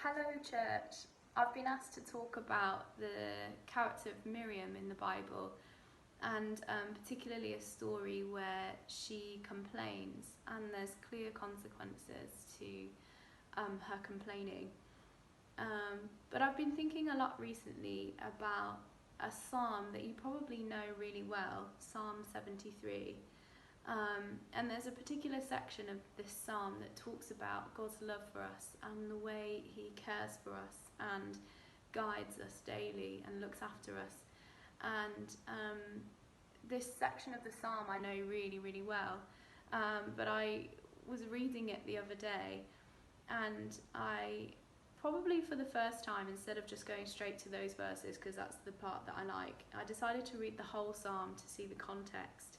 Hello, church. I've been asked to talk about the character of Miriam in the Bible, and particularly a story where she complains, and there's clear consequences to her complaining. But I've been thinking a lot recently about a psalm that you probably know really well, Psalm 73. And there's a particular section of this psalm that talks about God's love for us and the way he cares for us and guides us daily and looks after us. And this section of the psalm I know really, really well. But I was reading it the other day, and I probably for the first time, instead of just going straight to those verses because that's the part that I like, I decided to read the whole psalm to see the context.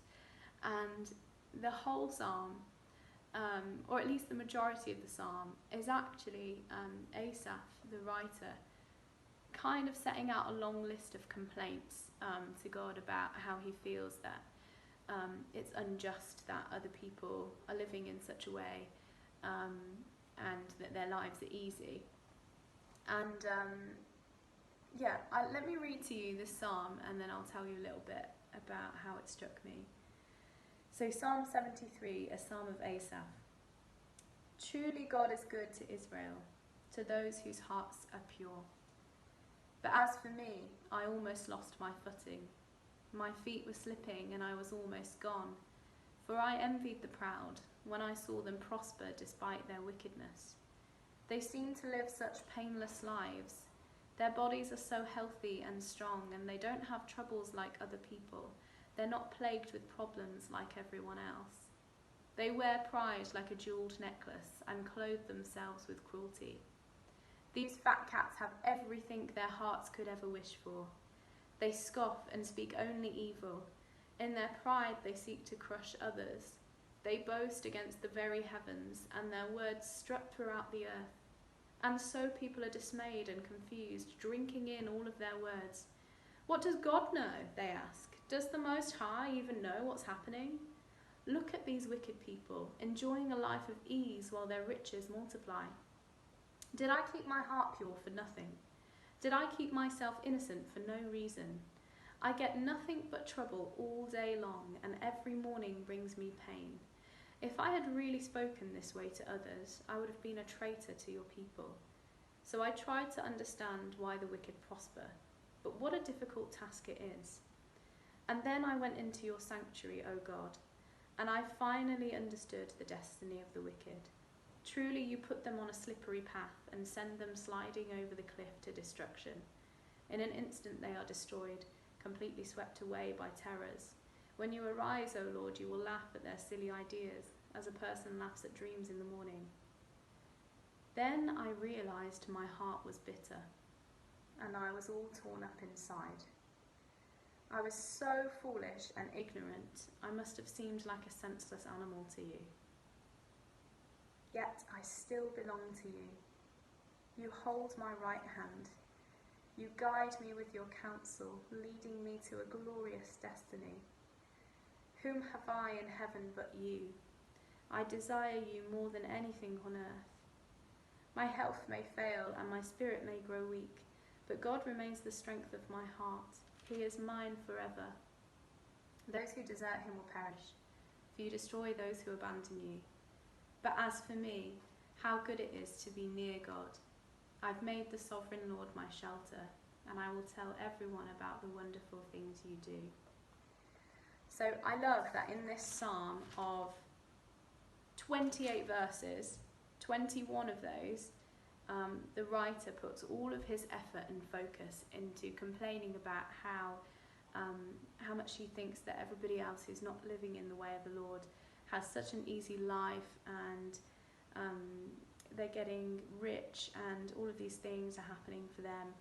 And the whole psalm, or at least the majority of the psalm, is actually Asaph, the writer, kind of setting out a long list of complaints to God about how he feels that it's unjust that other people are living in such a way and that their lives are easy. And let me read to you this psalm, and then I'll tell you a little bit about how it struck me. So Psalm 73, a psalm of Asaph. Truly God is good to Israel, to those whose hearts are pure. But as for me, I almost lost my footing. My feet were slipping and I was almost gone. For I envied the proud when I saw them prosper despite their wickedness. They seem to live such painless lives. Their bodies are so healthy and strong, and they don't have troubles like other people. They're not plagued with problems like everyone else. They wear pride like a jewelled necklace and clothe themselves with cruelty. These fat cats have everything their hearts could ever wish for. They scoff and speak only evil. In their pride they seek to crush others. They boast against the very heavens, and their words strut throughout the earth. And so people are dismayed and confused, drinking in all of their words. What does God know? They ask. Does the Most High even know what's happening? Look at these wicked people, enjoying a life of ease while their riches multiply. Did I keep my heart pure for nothing? Did I keep myself innocent for no reason? I get nothing but trouble all day long, and every morning brings me pain. If I had really spoken this way to others, I would have been a traitor to your people. So I tried to understand why the wicked prosper, but what a difficult task it is. And then I went into your sanctuary, O God, and I finally understood the destiny of the wicked. Truly you put them on a slippery path and send them sliding over the cliff to destruction. In an instant they are destroyed, completely swept away by terrors. When you arise, O Lord, you will laugh at their silly ideas, as a person laughs at dreams in the morning. Then I realized my heart was bitter, and I was all torn up inside. I was so foolish and ignorant, I must have seemed like a senseless animal to you. Yet I still belong to you. You hold my right hand. You guide me with your counsel, leading me to a glorious destiny. Whom have I in heaven but you? I desire you more than anything on earth. My health may fail and my spirit may grow weak, but God remains the strength of my heart. He is mine forever. Those who desert him will perish, for you destroy those who abandon you. But as for me, how good it is to be near God. I've made the sovereign Lord my shelter, and I will tell everyone about the wonderful things you do. So I love that in this psalm of 28 verses, 21 of those, the writer puts all of his effort and focus into complaining about how much he thinks that everybody else who's not living in the way of the Lord has such an easy life, and they're getting rich and all of these things are happening for them.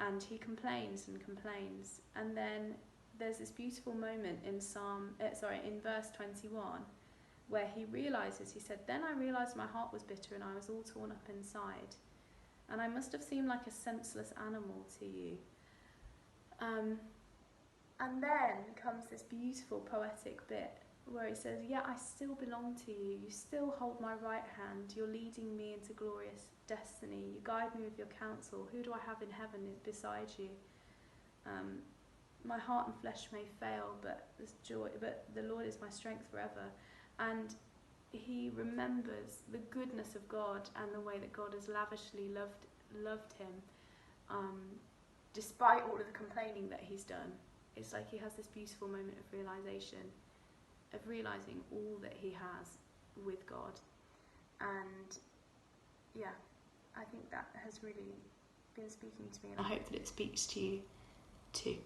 And he complains and complains, and then there's this beautiful moment in verse 21 where he realizes, he said, then I realized my heart was bitter and I was all torn up inside, and I must have seemed like a senseless animal to you. And then comes this beautiful poetic bit where he says, "Yeah, I still belong to you. You still hold my right hand. You're leading me into glorious destiny. You guide me with your counsel. Who do I have in heaven beside you? My heart and flesh may fail, but the Lord is my strength forever." And he remembers the goodness of God and the way that God has lavishly loved him, despite all of the complaining that he's done. It's like he has this beautiful moment of realizing all that he has with God. And yeah, I think that has really been speaking to me, and I hope that it speaks to you too.